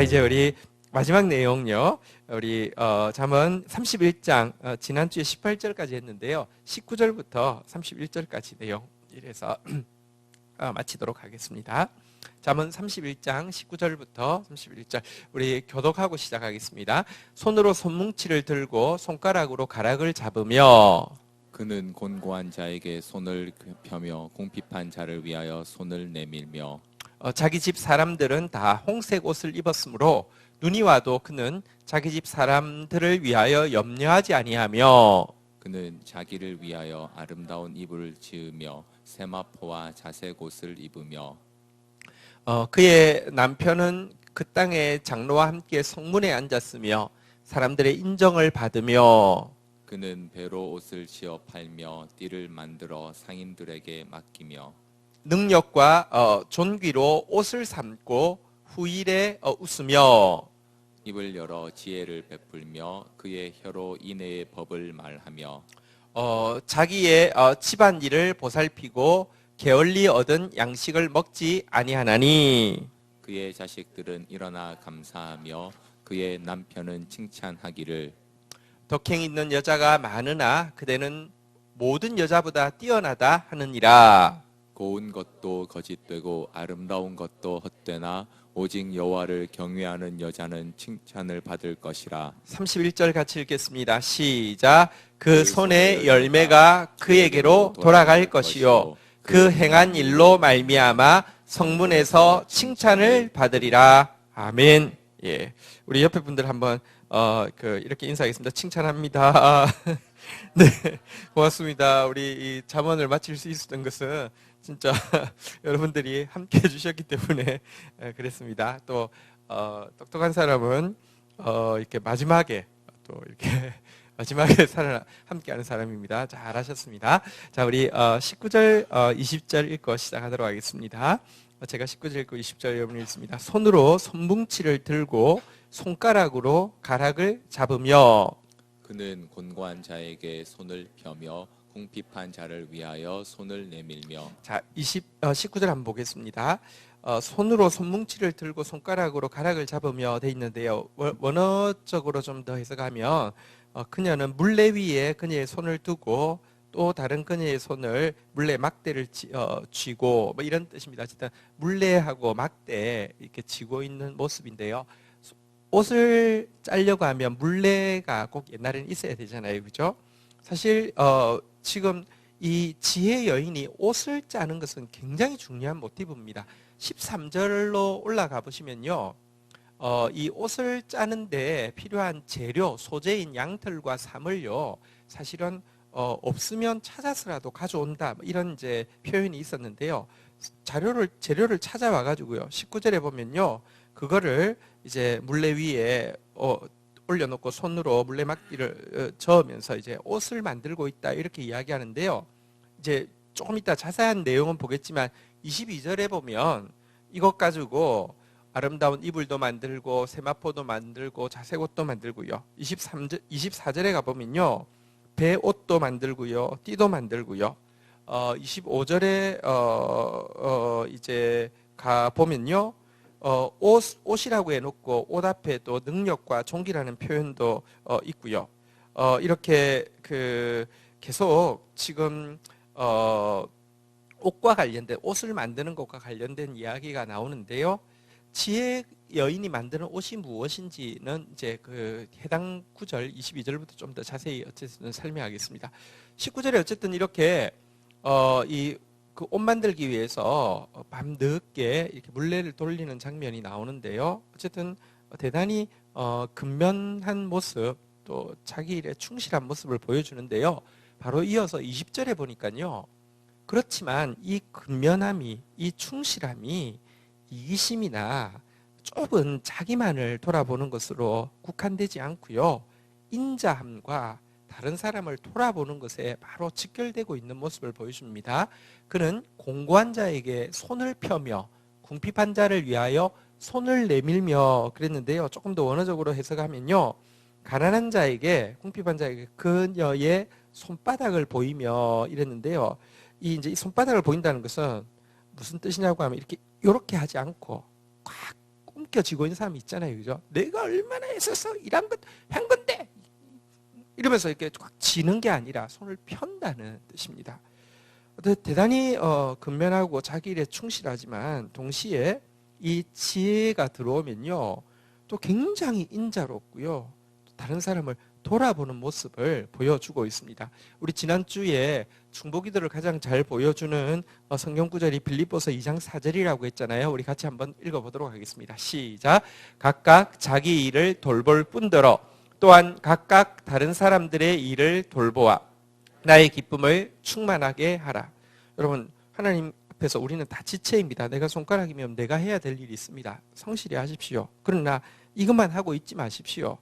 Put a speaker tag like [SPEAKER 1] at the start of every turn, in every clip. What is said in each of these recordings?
[SPEAKER 1] 이제 우리 마지막 내용요. 우리 잠언 31장 지난주에 18절까지 했는데요. 19절부터 31절까지 내용 이래서 마치도록 하겠습니다. 잠언 31장 19절부터 31절 우리 교독하고 시작하겠습니다. 손으로 손뭉치를 들고 손가락으로 가락을 잡으며
[SPEAKER 2] 그는 곤고한 자에게 손을 펴며 궁핍한 자를 위하여 손을 내밀며
[SPEAKER 1] 자기 집 사람들은 다 홍색 옷을 입었으므로 눈이 와도 그는 자기 집 사람들을 위하여 염려하지 아니하며
[SPEAKER 2] 그는 자기를 위하여 아름다운 이불을 지으며 세마포와 자색 옷을 입으며
[SPEAKER 1] 그의 남편은 그 땅의 장로와 함께 성문에 앉았으며 사람들의 인정을 받으며
[SPEAKER 2] 그는 배로 옷을 지어 팔며 띠를 만들어 상인들에게 맡기며
[SPEAKER 1] 능력과 존귀로 옷을 삼고 후일에 웃으며
[SPEAKER 2] 입을 열어 지혜를 베풀며 그의 혀로 인애의 법을 말하며
[SPEAKER 1] 자기의 집안 일을 보살피고 게을리 얻은 양식을 먹지 아니하나니
[SPEAKER 2] 그의 자식들은 일어나 감사하며 그의 남편은 칭찬하기를
[SPEAKER 1] 덕행 있는 여자가 많으나 그대는 모든 여자보다 뛰어나다 하느니라.
[SPEAKER 2] 고운 것도 거짓되고 아름다운 것도 헛되나 오직 여호와를 경외하는 여자는 칭찬을 받을 것이라.
[SPEAKER 1] 31절 같이 읽겠습니다. 시작. 그 손의 열매가 그에게로 돌아갈 것이요 그 행한 일로 말미암아 성문에서 칭찬을 받으리라. 아멘. 예, 우리 옆에 분들 한번 이렇게 인사하겠습니다. 칭찬합니다. 네, 고맙습니다. 우리 이 잠언을 마칠 수 있었던 것은 진짜 여러분들이 함께 해주셨기 때문에 그랬습니다. 또 똑똑한 사람은 이렇게 마지막에 또 이렇게 마지막에 함께하는 사람입니다. 잘하셨습니다. 자, 우리 19절, 20절 읽고 시작하도록 하겠습니다. 제가 19절 읽고 20절 여러분 읽습니다. 손으로 손뭉치를 들고 손가락으로 가락을 잡으며
[SPEAKER 2] 그는 곤고한 자에게 손을 펴며 궁핍한 자를 위하여 손을 내밀며.
[SPEAKER 1] 자, 19절 한번 보겠습니다. 손으로 손뭉치를 들고 손가락으로 가락을 잡으며 돼 있는데요. 원어적으로 좀 더 해석하면 그녀는 물레 위에 그녀의 손을 두고 또 다른 그녀의 손을 물레 막대를 쥐고 뭐 이런 뜻입니다. 어쨌든 물레하고 막대 이렇게 쥐고 있는 모습인데요. 옷을 짜려고 하면 물레가 꼭 옛날에는 있어야 되잖아요, 그죠? 사실 지금 이 지혜 여인이 옷을 짜는 것은 굉장히 중요한 모티브입니다. 13절로 올라가 보시면요, 이 옷을 짜는데 필요한 재료, 소재인 양털과 사물요, 사실은 없으면 찾아서라도 가져온다 이런 이제 표현이 있었는데요. 재료를 찾아와 가지고요. 19절에 보면요, 그거를 이제 물레 위에 올려놓고 손으로 물레막기를 저으면서 이제 옷을 만들고 있다 이렇게 이야기하는데요. 이제 조금 이따 자세한 내용은 보겠지만 22절에 보면 이것 가지고 아름다운 이불도 만들고 세마포도 만들고 자색옷도 만들고요. 24절에 가보면요, 배옷도 만들고요, 띠도 만들고요. 25절에 이제 가 보면요, 옷이라고 해놓고 옷 앞에 또 능력과 종기라는 표현도 있고요. 이렇게 계속 지금 옷과 관련된, 옷을 만드는 것과 관련된 이야기가 나오는데요. 지혜 여인이 만드는 옷이 무엇인지는 이제 해당 구절 22절부터 좀 더 자세히 어쨌든 설명하겠습니다. 19절에 어쨌든 이렇게 그 옷 만들기 위해서 밤 늦게 이렇게 물레를 돌리는 장면이 나오는데요. 어쨌든 대단히 근면한 모습, 또 자기 일에 충실한 모습을 보여주는데요. 바로 이어서 20절에 보니까요, 그렇지만 이 근면함이, 이 충실함이 이기심이나 좁은 자기만을 돌아보는 것으로 국한되지 않고요, 인자함과 다른 사람을 돌아보는 것에 바로 직결되고 있는 모습을 보여줍니다. 그는 공고한 자에게 손을 펴며 궁핍한 자를 위하여 손을 내밀며 그랬는데요. 조금 더 원어적으로 해석하면요, 가난한 자에게, 궁핍한 자에게 그녀의 손바닥을 보이며 이랬는데요. 이 손바닥을 보인다는 것은 무슨 뜻이냐고 하면 이렇게 하지 않고 꽉 움켜쥐고 있는 사람이 있잖아요. 그죠? 내가 얼마나 애써서 한 건데! 이러면서 이렇게 꽉 쥐는 게 아니라 손을 편다는 뜻입니다. 대단히 근면하고 자기 일에 충실하지만 동시에 이 지혜가 들어오면요. 또 굉장히 인자롭고요. 다른 사람을 돌아보는 모습을 보여주고 있습니다. 우리 지난주에 중보기도를 가장 잘 보여주는 성경 구절이 빌립보서 2장 4절이라고 했잖아요. 우리 같이 한번 읽어보도록 하겠습니다. 시작. 각각 자기 일을 돌볼 뿐더러 또한 각각 다른 사람들의 일을 돌보아 나의 기쁨을 충만하게 하라. 여러분, 하나님 앞에서 우리는 다 지체입니다. 내가 손가락이면 내가 해야 될 일이 있습니다. 성실히 하십시오. 그러나 이것만 하고 있지 마십시오.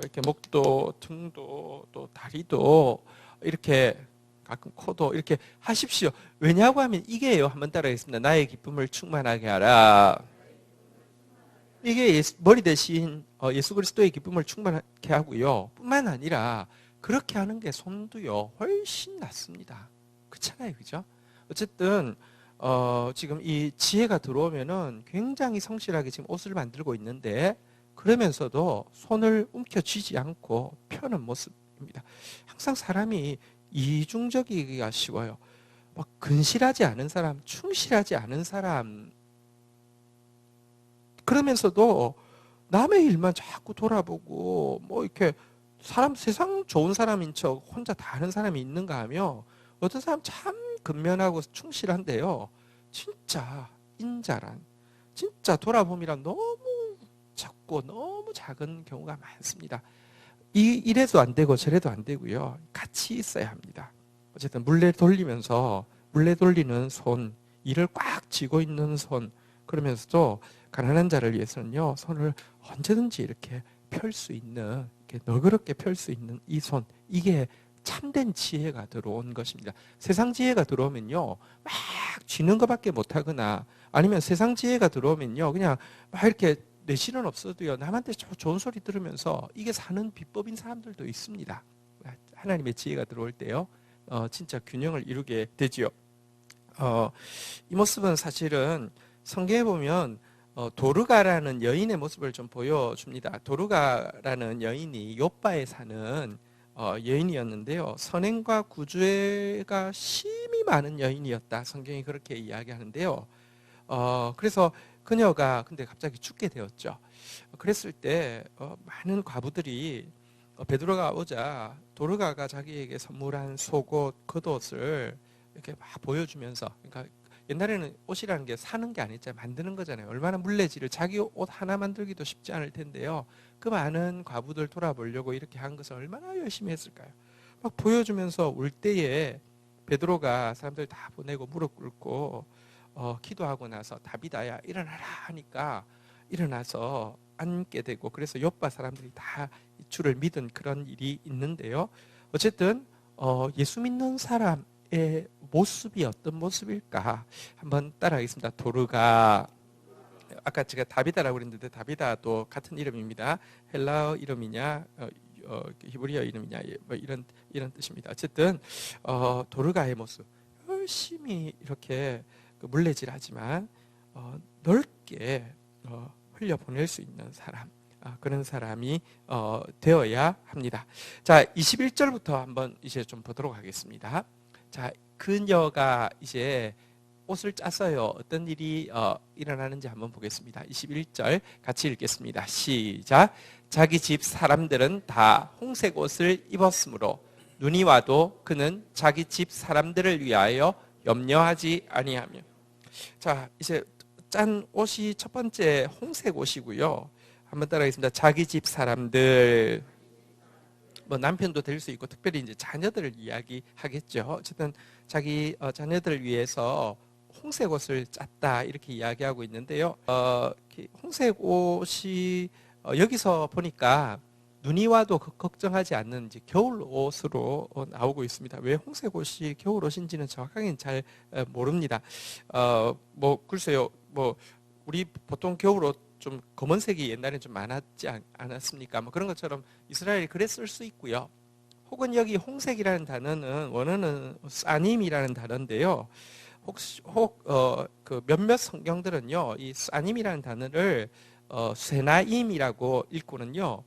[SPEAKER 1] 이렇게 목도, 등도, 또 다리도 이렇게 가끔 코도 이렇게 하십시오. 왜냐고 하면 이게요. 한번 따라하겠습니다. 나의 기쁨을 충만하게 하라. 이게 머리 대신 예수 그리스도의 기쁨을 충만하게 하고요. 뿐만 아니라 그렇게 하는 게 손도요. 훨씬 낫습니다. 그렇잖아요. 그죠? 어쨌든 지금 이 지혜가 들어오면은 굉장히 성실하게 지금 옷을 만들고 있는데 그러면서도 손을 움켜쥐지 않고 펴는 모습입니다. 항상 사람이 이중적이기가 쉬워요. 막 근실하지 않은 사람, 충실하지 않은 사람 그러면서도 남의 일만 자꾸 돌아보고 뭐 이렇게 세상 좋은 사람인 척 혼자 다 하는 사람이 있는가 하며 어떤 사람 참 근면하고 충실한데요. 진짜 인자란 진짜 돌아봄이란 너무 작고 너무 작은 경우가 많습니다. 이래도 안 되고 저래도 안 되고요. 같이 있어야 합니다. 어쨌든 물레 돌리는 손, 일을 꽉 쥐고 있는 손 그러면서도 가난한 자를 위해서는요. 손을 언제든지 이렇게 펼 수 있는 이렇게 너그럽게 펼 수 있는 이 손 이게 참된 지혜가 들어온 것입니다. 세상 지혜가 들어오면요. 막 쥐는 것밖에 못하거나 아니면 세상 지혜가 들어오면요. 그냥 막 이렇게 내실은 없어도요. 남한테 좋은 소리 들으면서 이게 사는 비법인 사람들도 있습니다. 하나님의 지혜가 들어올 때요. 진짜 균형을 이루게 되지요. 이 모습은 사실은 성경에 보면 도르가라는 여인의 모습을 좀 보여줍니다. 도르가라는 여인이 욥바에 사는 여인이었는데요. 선행과 구제가 심히 많은 여인이었다. 성경이 그렇게 이야기하는데요. 그래서 그녀가 근데 갑자기 죽게 되었죠. 그랬을 때 많은 과부들이 베드로가 오자 도르가가 자기에게 선물한 속옷, 겉옷을 이렇게 막 보여주면서 그러니까 옛날에는 옷이라는 게 사는 게 아니잖아요. 만드는 거잖아요. 얼마나 물레질을 자기 옷 하나 만들기도 쉽지 않을 텐데요. 그 많은 과부들 돌아보려고 이렇게 한 것을 얼마나 열심히 했을까요? 막 보여주면서 울 때에 베드로가 사람들 다 보내고 무릎 꿇고 기도하고 나서 다비다야 일어나라 하니까 일어나서 앉게 되고 그래서 욥바 사람들이 다 주를 믿은 그런 일이 있는데요. 어쨌든 예수 믿는 사람의 모습이 어떤 모습일까 한번 따라하겠습니다. 도르가 아까 제가 다비다라고 그랬는데 다비다도 같은 이름입니다. 헬라어 이름이냐 히브리어 이름이냐 뭐 이런 뜻입니다. 어쨌든 도르가의 모습 열심히 이렇게 물레질하지만 넓게 흘려보낼 수 있는 사람 그런 사람이 되어야 합니다. 자, 21절부터 한번 이제 좀 보도록 하겠습니다. 자, 그녀가 이제 옷을 짰어요. 어떤 일이 일어나는지 한번 보겠습니다. 21절 같이 읽겠습니다. 시작. 자기 집 사람들은 다 홍색 옷을 입었으므로 눈이 와도 그는 자기 집 사람들을 위하여 염려하지 아니하며. 자, 이제 짠 옷이 첫 번째 홍색 옷이고요. 한번 따라하겠습니다. 자기 집 사람들, 뭐 남편도 될 수 있고 특별히 이제 자녀들을 이야기하겠죠. 어쨌든 자기 자녀들을 위해서 홍색 옷을 짰다 이렇게 이야기하고 있는데요. 홍색 옷이 여기서 보니까 눈이 와도 걱정하지 않는 이제 겨울 옷으로 나오고 있습니다. 왜 홍색 옷이 겨울 옷인지는 정확하게는 잘 모릅니다. 뭐 글쎄요, 뭐 우리 보통 겨울 옷 좀 검은색이 옛날에 좀 많았지 않았습니까? 뭐 그런 것처럼 이스라엘이 그랬을 수 있고요. 혹은 여기 홍색이라는 단어는 원어는 사님이라는 단어인데요. 혹시 그 몇몇 성경들은요, 이 사님이라는 단어를 쇠나임이라고 읽고는요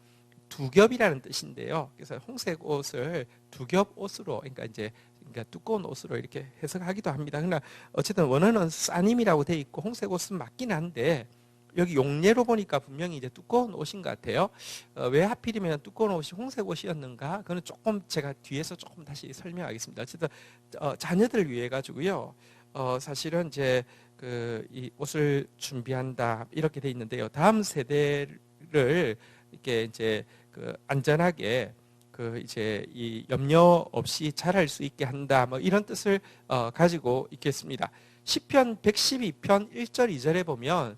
[SPEAKER 1] 두 겹이라는 뜻인데요. 그래서 홍색 옷을 두 겹 옷으로 그러니까 두꺼운 옷으로 이렇게 해석하기도 합니다. 그러나 어쨌든 원어는 싸님이라고 돼 있고 홍색 옷은 맞긴 한데 여기 용례로 보니까 분명히 이제 두꺼운 옷인 것 같아요. 왜 하필이면 두꺼운 옷이 홍색 옷이었는가? 그거는 조금 제가 뒤에서 조금 다시 설명하겠습니다. 어쨌든 자녀들 위해 가지고요. 사실은 이제 이 옷을 준비한다 이렇게 돼 있는데요. 다음 세대를 이렇게 이제 안전하게 이제 이 염려 없이 자랄 수 있게 한다. 뭐 이런 뜻을 가지고 있겠습니다. 시편 112편 1절 2절에 보면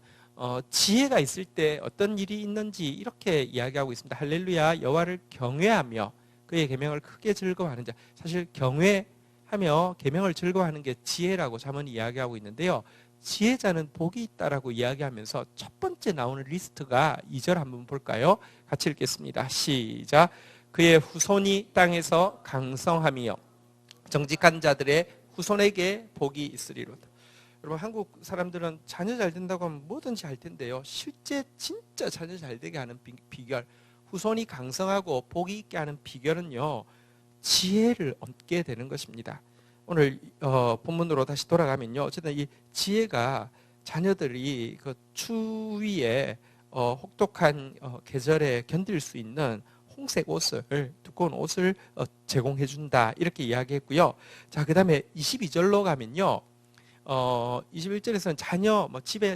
[SPEAKER 1] 지혜가 있을 때 어떤 일이 있는지 이렇게 이야기하고 있습니다. 할렐루야 여호와를 경외하며 그의 계명을 크게 즐거워하는 자. 사실 경외하며 계명을 즐거워하는 게 지혜라고 잠언이 이야기하고 있는데요. 지혜자는 복이 있다라고 이야기하면서 첫 번째 나오는 리스트가 2절 한번 볼까요? 같이 읽겠습니다. 시작. 그의 후손이 땅에서 강성하며 정직한 자들의 후손에게 복이 있으리로다. 여러분 한국 사람들은 자녀 잘 된다고 하면 뭐든지 할 텐데요. 실제 진짜 자녀 잘 되게 하는 비결, 후손이 강성하고 복이 있게 하는 비결은요. 지혜를 얻게 되는 것입니다. 오늘 본문으로 다시 돌아가면요. 어쨌든 이 지혜가 자녀들이 그 추위에 혹독한 계절에 견딜 수 있는 홍색 옷을 두꺼운 옷을 제공해 준다 이렇게 이야기했고요. 자, 그다음에 22절로 가면요. 21절에서는 자녀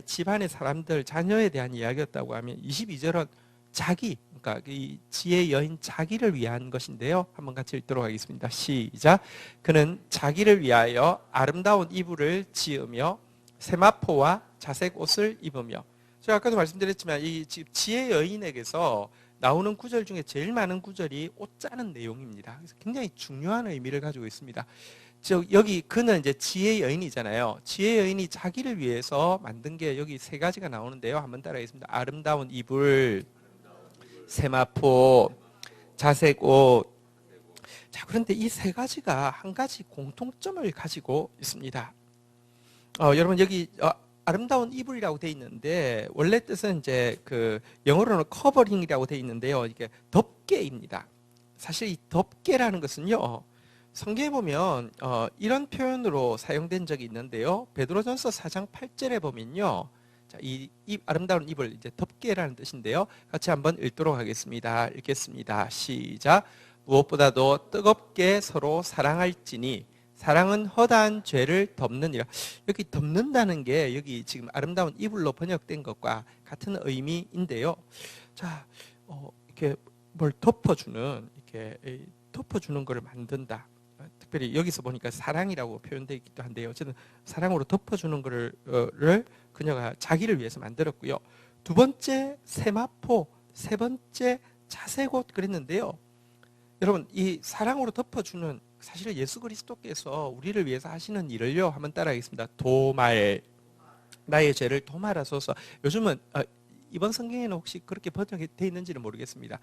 [SPEAKER 1] 집안의 사람들 자녀에 대한 이야기였다고 하면 22절은 자기 그러니까 이 지혜 여인 자기를 위한 것인데요. 한번 같이 읽도록 하겠습니다. 시작. 그는 자기를 위하여 아름다운 이불을 지으며 세마포와 자색 옷을 입으며. 제가 아까도 말씀드렸지만 이 지혜 여인에게서 나오는 구절 중에 제일 많은 구절이 옷 짜는 내용입니다. 그래서 굉장히 중요한 의미를 가지고 있습니다. 여기 그는 이제 지혜 여인이잖아요. 지혜 여인이 자기를 위해서 만든 게 여기 세 가지가 나오는데요. 한번 따라하겠습니다. 아름다운 이불, 세마포, 자색 옷. 자, 그런데 이 세 가지가 한 가지 공통점을 가지고 있습니다. 여러분 여기 아름다운 이불이라고 돼 있는데 원래 뜻은 이제 영어로는 커버링이라고 돼 있는데요. 이게 덮개입니다. 사실 이 덮개라는 것은요. 성경에 보면 이런 표현으로 사용된 적이 있는데요. 베드로전서 4장 8절에 보면요. 자, 이 아름다운 이불 이제 덮개라는 뜻인데요. 같이 한번 읽도록 하겠습니다. 읽겠습니다. 시작. 무엇보다도 뜨겁게 서로 사랑할지니 사랑은 허다한 죄를 덮느니라. 여기 덮는다는 게 여기 지금 아름다운 이불로 번역된 것과 같은 의미인데요. 자, 이렇게 뭘 덮어주는 걸 만든다. 특별히 여기서 보니까 사랑이라고 표현되어 있기도 한데요. 어쨌든 사랑으로 덮어주는 거를 그녀가 자기를 위해서 만들었고요. 두 번째 세마포, 세 번째 자색옷 그랬는데요. 여러분 이 사랑으로 덮어주는 사실 예수 그리스도께서 우리를 위해서 하시는 일을요. 한번 따라하겠습니다. 도말, 나의 죄를 도말하소서. 요즘은 이번 성경에는 혹시 그렇게 번역이 되어 있는지는 모르겠습니다.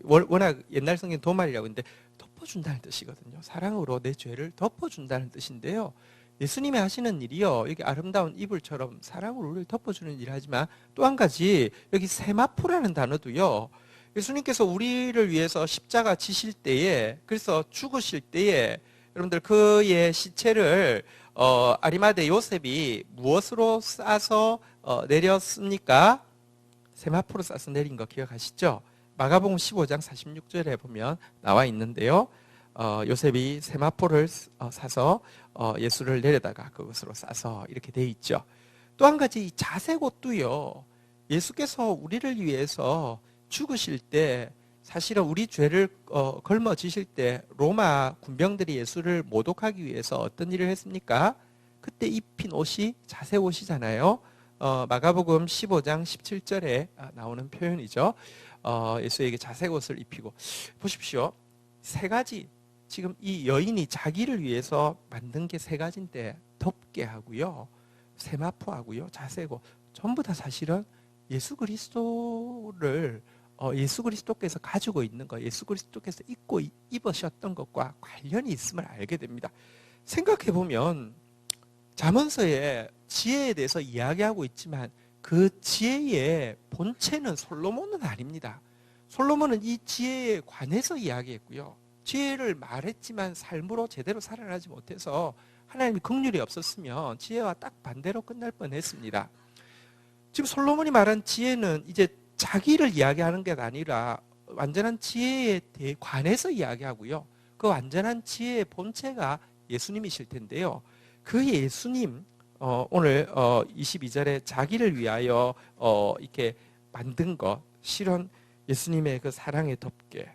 [SPEAKER 1] 워낙 옛날 성경 도말이라고 했는데 덮어준다는 뜻이거든요. 사랑으로 내 죄를 덮어준다는 뜻인데요. 예수님이 하시는 일이요. 여기 아름다운 이불처럼 사랑으로 우리를 덮어주는 일을 하지만 또 한 가지 여기 세마포라는 단어도요. 예수님께서 우리를 위해서 십자가 지실 때에 그래서 죽으실 때에 여러분들 그의 시체를 아리마대 요셉이 무엇으로 싸서 내렸습니까? 세마포로 싸서 내린 거 기억하시죠? 마가복음 15장 46절에 보면 나와 있는데요. 요셉이 세마포를 사서 예수를 내려다가 그것으로 싸서 이렇게 돼 있죠. 또 한 가지 이 자색옷도요. 예수께서 우리를 위해서 죽으실 때 사실은 우리 죄를 걸머지실 때 로마 군병들이 예수를 모독하기 위해서 어떤 일을 했습니까? 그때 입힌 옷이 자색옷이잖아요. 마가복음 15장 17절에 나오는 표현이죠. 예수에게 자색옷을 입히고. 보십시오. 세 가지 지금 이 여인이 자기를 위해서 만든 게 세 가지인데 덮게 하고요. 세마포하고요. 자색옷 전부 다 사실은 예수 그리스도를 예수 그리스도께서 가지고 있는 것, 예수 그리스도께서 입고 입으셨던 것과 관련이 있음을 알게 됩니다. 생각해 보면 잠언서에 지혜에 대해서 이야기하고 있지만 그 지혜의 본체는 솔로몬은 아닙니다. 솔로몬은 이 지혜에 관해서 이야기했고요. 지혜를 말했지만 삶으로 제대로 살아나지 못해서 하나님이 긍휼이 없었으면 지혜와 딱 반대로 끝날 뻔했습니다. 지금 솔로몬이 말한 지혜는 이제 자기를 이야기하는 게 아니라 완전한 지혜에 대해 관해서 이야기하고요. 그 완전한 지혜의 본체가 예수님이실 텐데요. 그 예수님 오늘 22절에 자기를 위하여 이렇게 만든 것, 실은 예수님의 그 사랑의 덮개,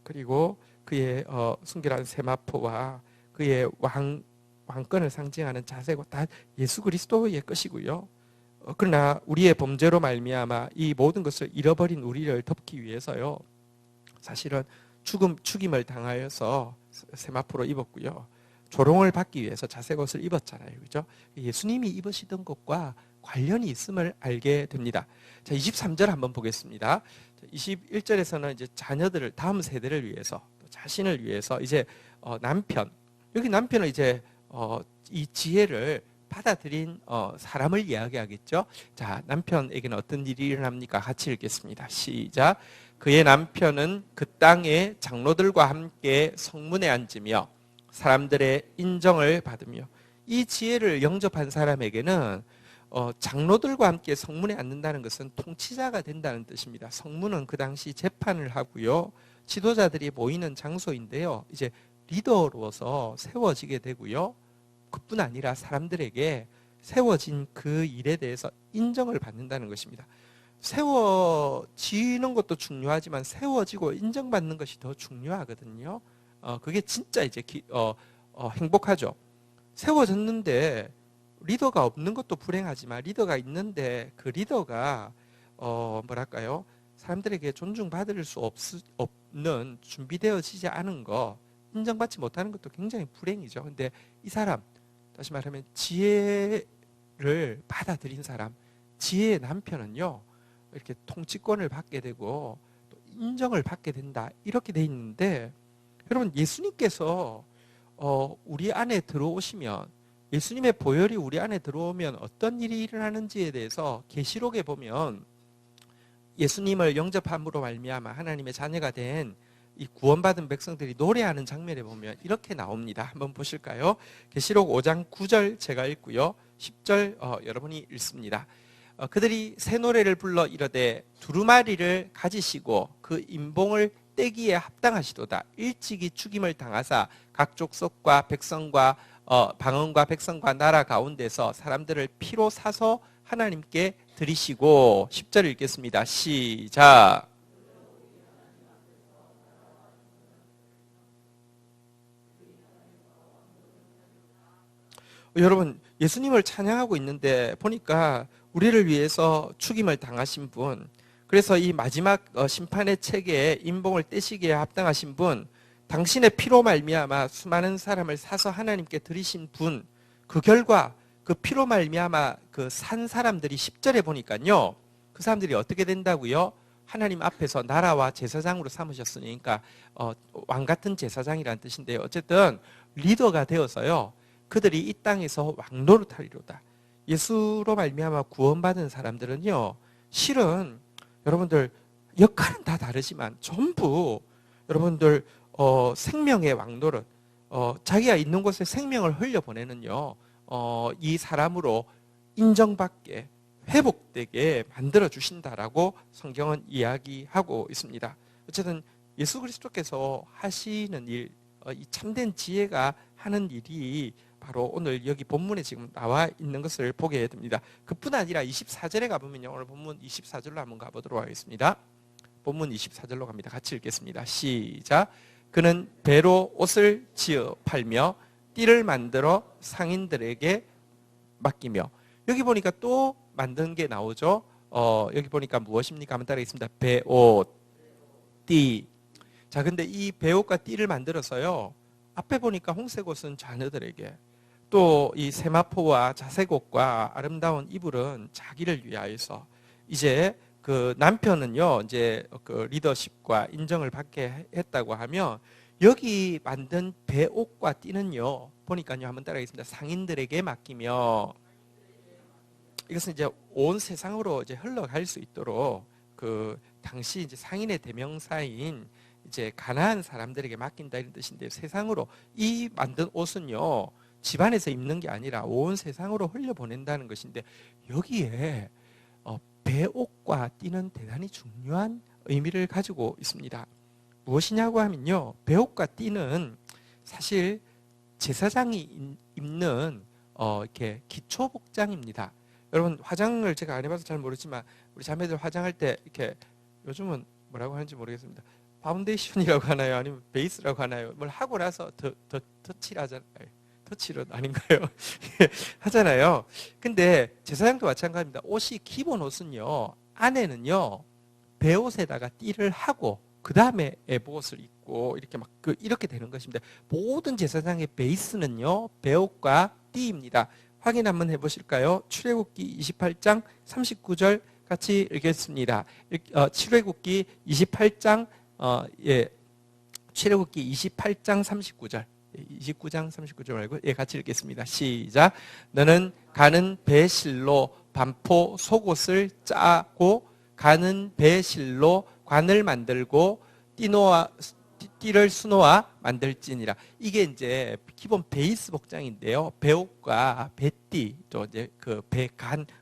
[SPEAKER 1] 그리고 그의 순결한 세마포와 그의 왕권을 상징하는 자세고 다 예수 그리스도의 것이고요. 그러나 우리의 범죄로 말미암아 이 모든 것을 잃어버린 우리를 덮기 위해서요. 사실은 죽임을 당하여서 세마포로 입었고요. 조롱을 받기 위해서 자색옷을 입었잖아요. 그죠? 예수님이 입으시던 것과 관련이 있음을 알게 됩니다. 자, 23절 한번 보겠습니다. 21절에서는 이제 자녀들을, 다음 세대를 위해서, 또 자신을 위해서 이제 남편, 여기 남편은 이제 이 지혜를 받아들인 사람을 이야기하겠죠. 자, 남편에게는 어떤 일이 일어납니까? 같이 읽겠습니다. 시작. 그의 남편은 그 땅의 장로들과 함께 성문에 앉으며 사람들의 인정을 받으며, 이 지혜를 영접한 사람에게는 장로들과 함께 성문에 앉는다는 것은 통치자가 된다는 뜻입니다. 성문은 그 당시 재판을 하고요. 지도자들이 모이는 장소인데요. 이제 리더로서 세워지게 되고요. 그뿐 아니라 사람들에게 세워진 그 일에 대해서 인정을 받는다는 것입니다. 세워지는 것도 중요하지만 세워지고 인정받는 것이 더 중요하거든요. 그게 진짜 이제 행복하죠. 세워졌는데 리더가 없는 것도 불행하지만 리더가 있는데 그 리더가 뭐랄까요? 사람들에게 존중받을 수 없는 준비되어지지 않은 거, 인정받지 못하는 것도 굉장히 불행이죠. 근데 이 사람, 다시 말하면 지혜를 받아들인 사람, 지혜의 남편은요, 이렇게 통치권을 받게 되고 또 인정을 받게 된다, 이렇게 돼 있는데, 여러분, 예수님께서 우리 안에 들어오시면, 예수님의 보혈이 우리 안에 들어오면 어떤 일이 일어나는지에 대해서 계시록에 보면 예수님을 영접함으로 말미암아 하나님의 자녀가 된 이 구원받은 백성들이 노래하는 장면에 보면 이렇게 나옵니다. 한번 보실까요? 계시록 5장 9절 제가 읽고요. 10절 여러분이 읽습니다. 그들이 새 노래를 불러 이르되 두루마리를 가지시고 그 임봉을 떼기에 합당하시도다. 일찍이 죽임을 당하사 각 족속과 백성과 방언과 백성과 나라 가운데서 사람들을 피로 사서 하나님께 드리시고, 10절 읽겠습니다. 시작. 여러분, 예수님을 찬양하고 있는데 보니까 우리를 위해서 죽임을 당하신 분, 그래서 이 마지막 심판의 책에 임봉을 떼시기에 합당하신 분, 당신의 피로 말미암아 수많은 사람을 사서 하나님께 드리신 분, 그 결과 그 피로 말미암아 그 산 사람들이 10절에 보니까요, 그 사람들이 어떻게 된다고요? 하나님 앞에서 나라와 제사장으로 삼으셨으니까 왕 같은 제사장이라는 뜻인데요. 어쨌든 리더가 되어서요, 그들이 이 땅에서 왕노릇하리로다. 예수로 말미암아 구원받은 사람들은요, 실은 여러분들 역할은 다 다르지만 전부 여러분들 생명의 왕노릇, 자기가 있는 곳에 생명을 흘려보내는요, 이 사람으로 인정받게, 회복되게 만들어 주신다라고 성경은 이야기하고 있습니다. 어쨌든 예수 그리스도께서 하시는 일, 이 참된 지혜가 하는 일이 바로 오늘 여기 본문에 지금 나와 있는 것을 보게 됩니다. 그뿐 아니라 24절에 가보면요, 오늘 본문 24절로 한번 가보도록 하겠습니다. 본문 24절로 갑니다. 같이 읽겠습니다. 시작. 그는 배로 옷을 지어 팔며 띠를 만들어 상인들에게 맡기며, 여기 보니까 또 만든 게 나오죠. 여기 보니까 무엇입니까? 한번 따라하겠습니다. 배옷, 띠. 자, 근데 이 배옷과 띠를 만들어서요, 앞에 보니까 홍색 옷은 자녀들에게, 또 이 세마포와 자색옷과 아름다운 이불은 자기를 위하여서, 이제 그 남편은요, 이제 그 리더십과 인정을 받게 했다고 하면, 여기 만든 배옷과 띠는요, 보니까요, 한번 따라하겠습니다. 상인들에게 맡기며, 이것은 이제 온 세상으로 이제 흘러갈 수 있도록 그 당시 이제 상인의 대명사인 이제 가난한 사람들에게 맡긴다 이런 뜻인데, 세상으로 이 만든 옷은요 집안에서 입는 게 아니라 온 세상으로 흘려보낸다는 것인데, 여기에 배옷과 띠는 대단히 중요한 의미를 가지고 있습니다. 무엇이냐고 하면요, 배옷과 띠는 사실 제사장이 입는 이렇게 기초 복장입니다. 여러분, 화장을 제가 안 해봐서 잘 모르지만 우리 자매들 화장할 때 이렇게, 요즘은 뭐라고 하는지 모르겠습니다. 파운데이션이라고 하나요? 아니면 베이스라고 하나요? 뭘 하고 나서 더 터치하잖아요. 터치는 아닌가요? 하잖아요. 근데 제사장도 마찬가지입니다. 옷이, 기본 옷은요, 안에는요 배옷에다가 띠를 하고 그 다음에 에봇을 입고 이렇게 막 이렇게 되는 것입니다. 모든 제사장의 베이스는요 배옷과 띠입니다. 확인 한번 해보실까요? 출애굽기 28장 39절 같이 읽겠습니다. 출애굽기 28장 출애굽기 28장 39절, 29장 39절 말고 같이 읽겠습니다. 시작. 너는 가는 배실로 반포 속옷을 짜고 가는 배실로 관을 만들고 띠를 수놓아 만들지니라. 이게 이제 기본 베이스 복장인데요. 배옷과 배띠, 또 이제 그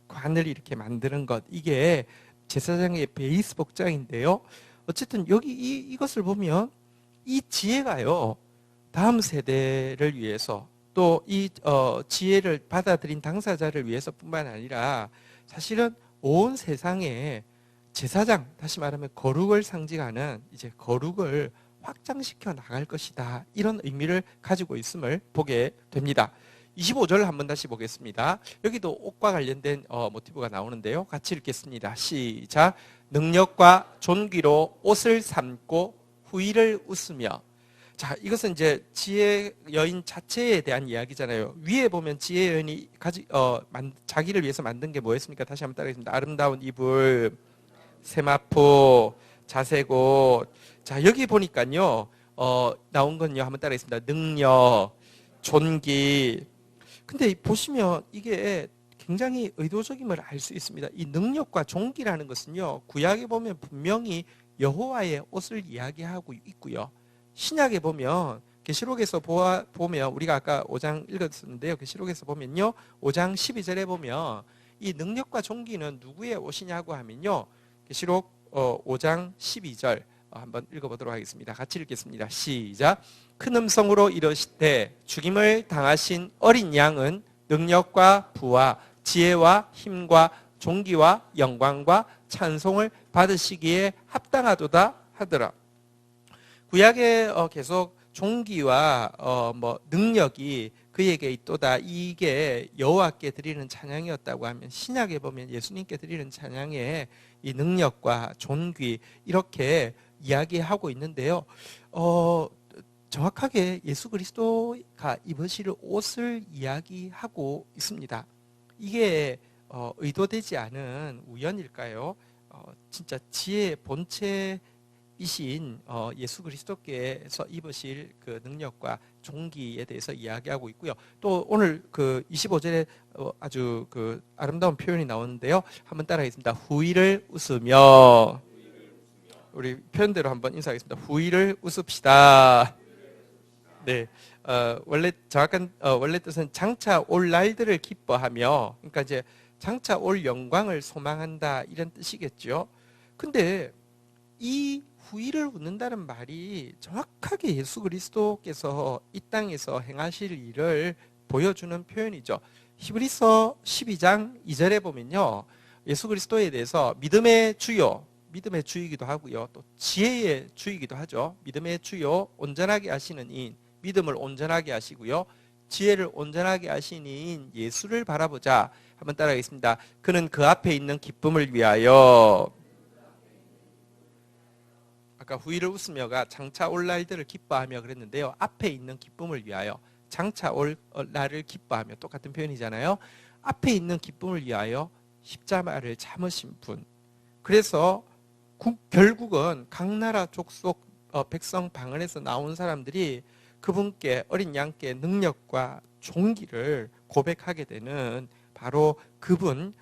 [SPEAKER 1] 관을 이렇게 만드는 것, 이게 제사장의 베이스 복장인데요. 어쨌든 여기 이것을 보면 이 지혜가요, 다음 세대를 위해서 또 이 지혜를 받아들인 당사자를 위해서뿐만 아니라 사실은 온 세상에 제사장, 다시 말하면 거룩을 상징하는 이제 거룩을 확장시켜 나갈 것이다, 이런 의미를 가지고 있음을 보게 됩니다. 25절을 한번 다시 보겠습니다. 여기도 옷과 관련된 모티브가 나오는데요. 같이 읽겠습니다. 시작. 능력과 존귀로 옷을 삼고 후일을 웃으며. 자, 이것은 이제 지혜 여인 자체에 대한 이야기잖아요. 위에 보면 지혜 여인이 자기를 위해서 만든 게 뭐였습니까? 다시 한번 따라하겠습니다. 아름다운 이불, 세마포, 자색옷. 자, 여기 보니까요, 나온 건요, 한번 따라하겠습니다. 능력, 존귀. 근데 보시면 이게 굉장히 의도적임을 알 수 있습니다. 이 능력과 존귀라는 것은요, 구약에 보면 분명히 여호와의 옷을 이야기하고 있고요. 신약에 보면, 계시록에서 보면, 우리가 아까 5장 읽었었는데요. 계시록에서 보면요, 5장 12절에 보면 이 능력과 존귀는 누구의 옷이냐고 하면요, 계시록 5장 12절 한번 읽어보도록 하겠습니다. 같이 읽겠습니다. 시작. 큰 음성으로 이르시되 죽임을 당하신 어린 양은 능력과 부와 지혜와 힘과 존귀와 영광과 찬송을 받으시기에 합당하도다 하더라. 구약에 계속 존귀와 능력이 그에게 있도다, 이게 여호와께 드리는 찬양이었다고 하면, 신약에 보면 예수님께 드리는 찬양에 이 능력과 존귀 이렇게 이야기하고 있는데요. 정확하게 예수 그리스도가 입으실 옷을 이야기하고 있습니다. 이게 의도되지 않은 우연일까요? 진짜 지혜의 본체이신 예수 그리스도께서 입으실 그 능력과 존귀에 대해서 이야기하고 있고요. 또 오늘 그 25절에 아주 그 아름다운 표현이 나오는데요. 한번 따라하겠습니다. 후일을 웃으며. 우리 표현대로 한번 인사하겠습니다. 후일을 웃읍시다. 네, 원래 정확한 원래 뜻은 장차 올 날들을 기뻐하며, 그러니까 이제 장차 올 영광을 소망한다, 이런 뜻이겠죠. 근데 이 후일을 웃는다는 말이 정확하게 예수 그리스도께서 이 땅에서 행하실 일을 보여주는 표현이죠. 히브리서 12장 2절에 보면요, 예수 그리스도에 대해서 믿음의 주요, 믿음의 주이기도 하고요, 또 지혜의 주이기도 하죠. 믿음의 주요, 온전하게 하시는 이인, 믿음을 온전하게 하시고요, 지혜를 온전하게 하시는 이인 예수를 바라보자. 한번 따라하겠습니다. 그는 그 앞에 있는 기쁨을 위하여. 아까 후일을 웃으며가 장차 올 날들을 기뻐하며 그랬는데요, 앞에 있는 기쁨을 위하여, 장차 올 날을 기뻐하며, 똑같은 표현이잖아요. 앞에 있는 기쁨을 위하여 십자가를 참으신 분. 그래서 결국은 각 나라 족속 백성 방언에서 나온 사람들이 그분께, 어린 양께 능력과 존귀를 고백하게 되는 바로 그분의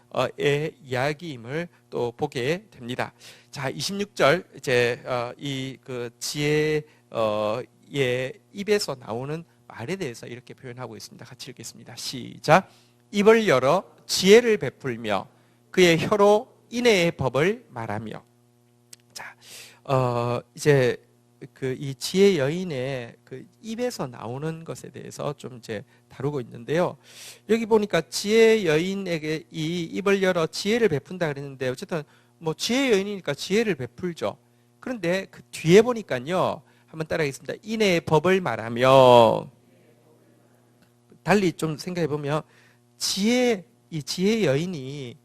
[SPEAKER 1] 이야기임을 또 보게 됩니다. 자, 26절 이제 이 그 지혜의 입에서 나오는 말에 대해서 이렇게 표현하고 있습니다. 같이 읽겠습니다. 시작. 입을 열어 지혜를 베풀며 그의 혀로 인애의 법을 말하며. 자, 이제 그 이 지혜 여인의 그 입에서 나오는 것에 대해서 좀 이제 다루고 있는데요. 여기 보니까 지혜 여인에게 이 입을 열어 지혜를 베푼다 그랬는데 어쨌든 뭐 지혜 여인이니까 지혜를 베풀죠. 그런데 그 뒤에 보니까요. 한번 따라하겠습니다. 인애의 법을 말하며. 달리 좀 생각해 보면 이 지혜 여인이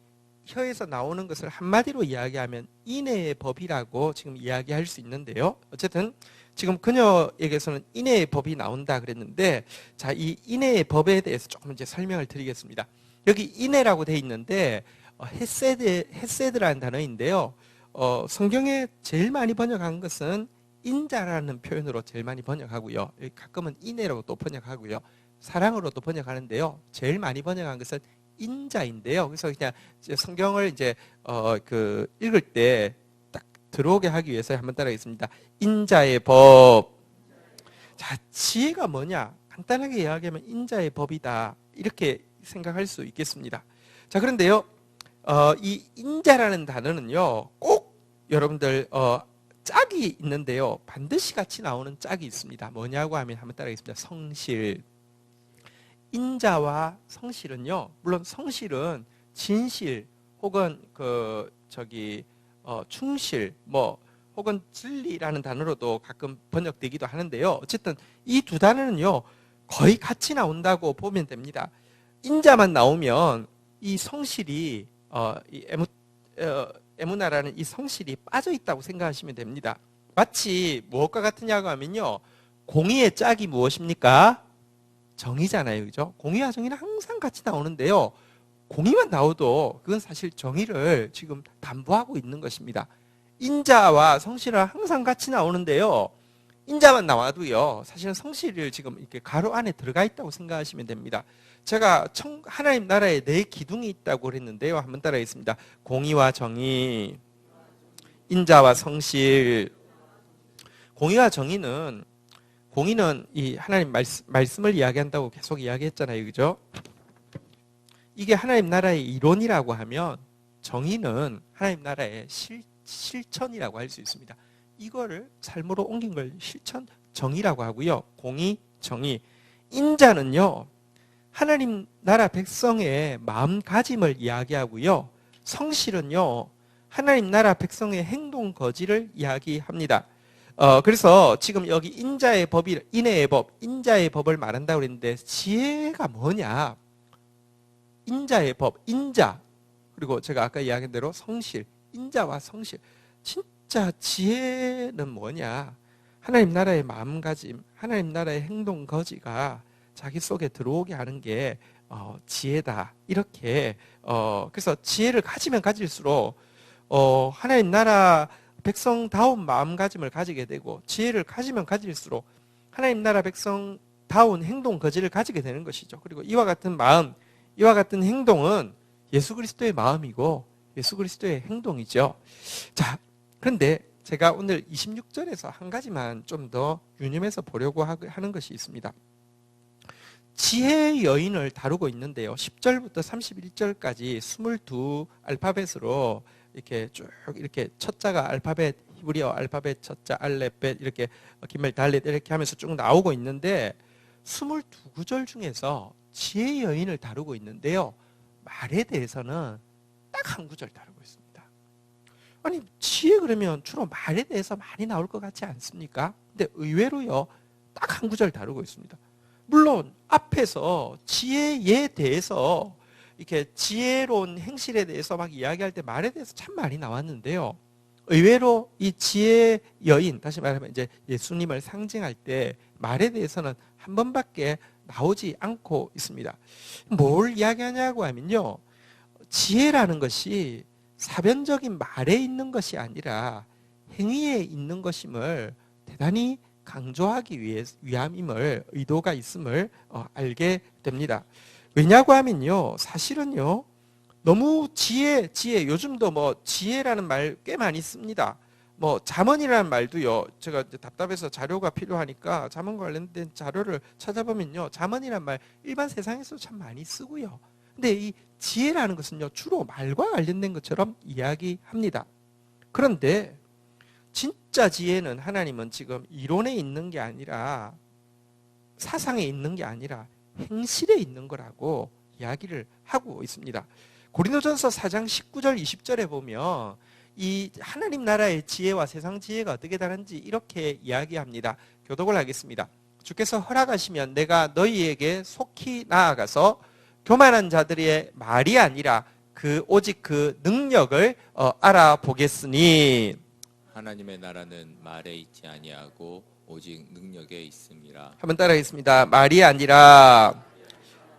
[SPEAKER 1] 혀에서 나오는 것을 한마디로 이야기하면 인애의 법이라고 지금 이야기할 수 있는데요. 어쨌든 지금 그녀에게서는 인애의 법이 나온다 그랬는데, 자, 이 인애의 법에 대해서 조금 이제 설명을 드리겠습니다. 여기 인애라고 돼 있는데 헤세드라는 단어인데요. 성경에 제일 많이 번역한 것은 인자라는 표현으로 제일 많이 번역하고요. 가끔은 인애라고 또 번역하고요. 사랑으로도 번역하는데요. 제일 많이 번역한 것은 인자인데요. 그래서 그냥 성경을 이제 그 읽을 때 딱 들어오게 하기 위해서 한번 따라하겠습니다. 인자의 법. 자, 지혜가 뭐냐? 간단하게 이야기하면 인자의 법이다. 이렇게 생각할 수 있겠습니다. 자, 그런데요, 이 인자라는 단어는요, 꼭 여러분들 짝이 있는데요, 반드시 같이 나오는 짝이 있습니다. 뭐냐고 하면 한번 따라하겠습니다. 성실. 인자와 성실은요, 물론 성실은 진실 혹은 충실 뭐 혹은 진리라는 단어로도 가끔 번역되기도 하는데요. 어쨌든 이 두 단어는요 거의 같이 나온다고 보면 됩니다. 인자만 나오면 이 성실이 에무나라는 이 성실이 빠져 있다고 생각하시면 됩니다. 마치 무엇과 같으냐고 하면요, 공의의 짝이 무엇입니까? 정의잖아요. 그죠? 공의와 정의는 항상 같이 나오는데요. 공의만 나오도 그건 사실 정의를 지금 담보하고 있는 것입니다. 인자와 성실은 항상 같이 나오는데요. 인자만 나와도요, 사실은 성실을 지금 이렇게 가로 안에 들어가 있다고 생각하시면 됩니다. 제가 하나님 나라에 네 기둥이 있다고 그랬는데요. 한번 따라하겠습니다. 공의와 정의, 인자와 성실. 공의와 정의는 이 하나님 말씀을 이야기한다고 계속 이야기했잖아요. 그죠? 이게 하나님 나라의 이론이라고 하면 정의는 하나님 나라의 실천이라고 할 수 있습니다. 이거를 삶으로 옮긴 걸 실천, 정의라고 하고요. 공의, 정의. 인자는요, 하나님 나라 백성의 마음가짐을 이야기하고요. 성실은요, 하나님 나라 백성의 행동 거지를 이야기합니다. 그래서 지금 여기 인자의 법이, 인애의 법, 인자의 법을 말한다고 그랬는데, 지혜가 뭐냐? 인자의 법, 인자. 그리고 제가 아까 이야기한 대로 성실, 인자와 성실. 진짜 지혜는 뭐냐? 하나님 나라의 마음가짐, 하나님 나라의 행동 거지가 자기 속에 들어오게 하는 게 지혜다. 이렇게 그래서 지혜를 가지면 가질수록 하나님 나라 백성다운 마음가짐을 가지게 되고, 지혜를 가지면 가질수록 하나님 나라 백성다운 행동 거지를 가지게 되는 것이죠. 그리고 이와 같은 마음, 이와 같은 행동은 예수 그리스도의 마음이고 예수 그리스도의 행동이죠. 자, 그런데 제가 오늘 26절에서 한 가지만 좀 더 유념해서 보려고 하는 것이 있습니다. 지혜의 여인을 다루고 있는데요. 10절부터 31절까지 22 알파벳으로 이렇게 쭉 이렇게 첫자가 알파벳, 히브리어 알파벳 첫자, 알렙벳 이렇게 기멜, 달렛 이렇게 하면서 쭉 나오고 있는데 22구절 중에서 지혜의 여인을 다루고 있는데요. 말에 대해서는 딱 한 구절 다루고 있습니다. 아니, 지혜 그러면 주로 말에 대해서 많이 나올 것 같지 않습니까? 근데 의외로요, 딱 한 구절 다루고 있습니다. 물론 앞에서 지혜에 대해서 이렇게 지혜로운 행실에 대해서 막 이야기할 때 말에 대해서 참 많이 나왔는데요. 의외로 이 지혜 여인, 다시 말하면 이제 예수님을 상징할 때 말에 대해서는 한 번밖에 나오지 않고 있습니다. 뭘 이야기하냐고 하면요, 지혜라는 것이 사변적인 말에 있는 것이 아니라 행위에 있는 것임을 대단히 강조하기 위함임을, 의도가 있음을 알게 됩니다. 왜냐고 하면요, 사실은요, 너무 지혜, 요즘도 뭐 지혜라는 말 꽤 많이 씁니다. 뭐 잠언이라는 말도요, 제가 이제 답답해서 자료가 필요하니까 잠언 관련된 자료를 찾아보면요, 잠언이라는 말 일반 세상에서 참 많이 쓰고요. 근데 이 지혜라는 것은요, 주로 말과 관련된 것처럼 이야기합니다. 그런데 진짜 지혜는 하나님은 지금 이론에 있는 게 아니라 사상에 있는 게 아니라 행실에 있는 거라고 이야기를 하고 있습니다. 고린도전서 4장 19절 20절에 보면 이 하나님 나라의 지혜와 세상 지혜가 어떻게 다른지 이렇게 이야기합니다. 교독을 하겠습니다. 주께서 허락하시면 내가 너희에게 속히 나아가서 교만한 자들의 말이 아니라 오직 그 능력을 알아보겠으니.
[SPEAKER 2] 하나님의 나라는 말에 있지 아니하고 오직 능력에 있음이라.
[SPEAKER 1] 한번 따라하겠습니다. 말이 아니라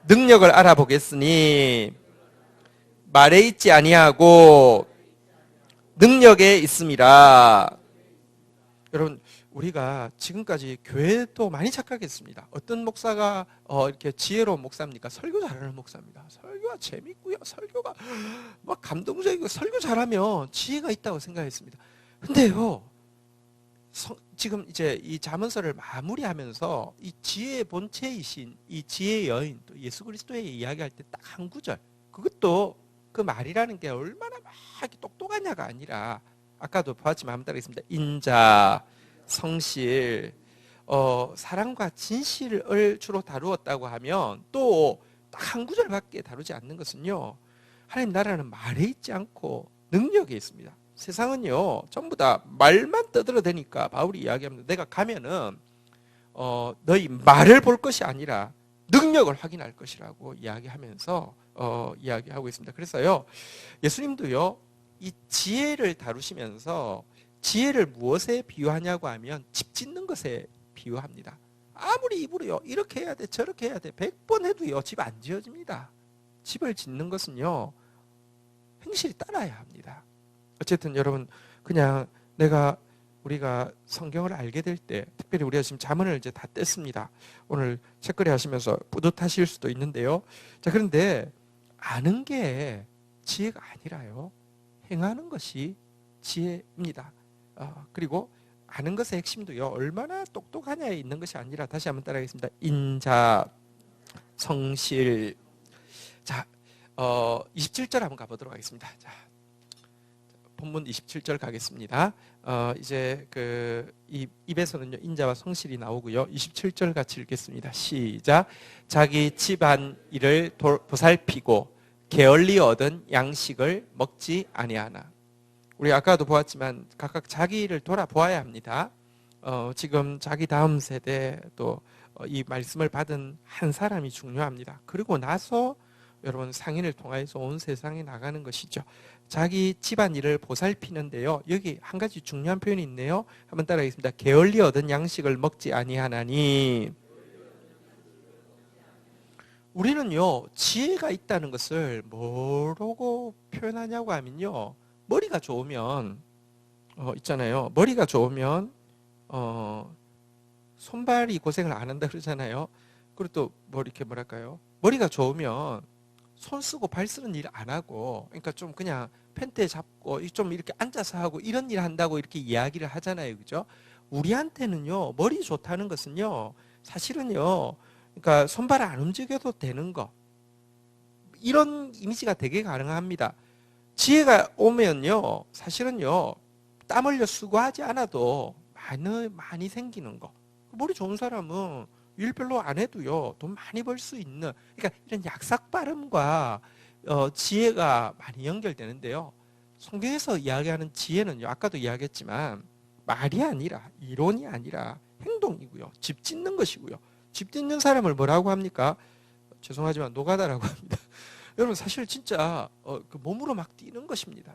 [SPEAKER 1] 능력을 알아보겠으니 말에 있지 아니하고 능력에 있음이라. 여러분, 우리가 지금까지 교회도 많이 착각했습니다. 어떤 목사가 이렇게 지혜로운 목사입니까? 설교 잘하는 목사입니다. 설교가 재밌고요. 설교가 막 감동적이고, 설교 잘하면 지혜가 있다고 생각했습니다. 근데요, 지금 이제 이 잠언서를 마무리하면서 이 지혜의 본체이신 이 지혜의 여인 또 예수 그리스도의 이야기할 때 딱 한 구절, 그것도 그 말이라는 게 얼마나 막 똑똑하냐가 아니라, 아까도 봤지만 한번 따라하겠습니다. 인자, 성실, 사랑과 진실을 주로 다루었다고 하면 또 딱 한 구절밖에 다루지 않는 것은요, 하나님 나라는 말에 있지 않고 능력에 있습니다. 세상은요, 전부 다 말만 떠들어대니까 바울이 이야기합니다. 내가 가면은 너희 말을 볼 것이 아니라 능력을 확인할 것이라고 이야기하면서 이야기하고 있습니다. 그래서요, 예수님도요, 이 지혜를 다루시면서 지혜를 무엇에 비유하냐고 하면 집 짓는 것에 비유합니다. 아무리 입으로요, 이렇게 해야 돼, 저렇게 해야 돼, 100번 해도요, 집 안 지어집니다. 집을 짓는 것은요, 행실이 따라야 합니다. 어쨌든 여러분, 그냥 우리가 성경을 알게 될 때, 특별히 우리가 지금 잠언을 이제 다 뗐습니다. 오늘 책거리 하시면서 뿌듯하실 수도 있는데요. 자, 그런데 아는 게 지혜가 아니라요, 행하는 것이 지혜입니다. 그리고 아는 것의 핵심도요, 얼마나 똑똑하냐에 있는 것이 아니라, 다시 한번 따라하겠습니다. 인자, 성실. 자, 27절 한번 가보도록 하겠습니다. 자, 본문 27절 가겠습니다. 이제 입에서는요, 인자와 성실이 나오고요. 27절 같이 읽겠습니다. 시작. 자기 집안 일을 보살피고 게을리 얻은 양식을 먹지 아니하나. 우리 아까도 보았지만 각각 자기 일을 돌아보아야 합니다. 지금 자기 다음 세대 또 이 말씀을 받은 한 사람이 중요합니다. 그리고 나서 여러분 상인을 통해서 온 세상에 나가는 것이죠. 자기 집안 일을 보살피는데요, 여기 한 가지 중요한 표현이 있네요. 한번 따라하겠습니다. 게을리 얻은 양식을 먹지 아니하나니. 우리는요, 지혜가 있다는 것을 뭐라고 표현하냐고 하면요, 머리가 좋으면 있잖아요. 머리가 좋으면 손발이 고생을 안 한다 그러잖아요. 그리고 또 이렇게 뭐랄까요? 머리가 좋으면 손 쓰고 발 쓰는 일 안 하고, 그러니까 좀 그냥 펜트에 잡고 좀 이렇게 앉아서 하고 이런 일 한다고 이렇게 이야기를 하잖아요. 그죠? 우리한테는요, 머리 좋다는 것은요, 사실은요, 그러니까 손발 안 움직여도 되는 거, 이런 이미지가 되게 가능합니다. 지혜가 오면요, 사실은요, 땀 흘려 수고하지 않아도 많이 생기는 거. 머리 좋은 사람은 일 별로 안 해도요, 돈 많이 벌 수 있는, 그러니까 이런 약삭 빠름과 지혜가 많이 연결되는데요. 성경에서 이야기하는 지혜는요, 아까도 이야기했지만 말이 아니라, 이론이 아니라 행동이고요, 집 짓는 것이고요. 집 짓는 사람을 뭐라고 합니까? 죄송하지만 노가다라고 합니다. 여러분, 사실 진짜 그 몸으로 막 뛰는 것입니다.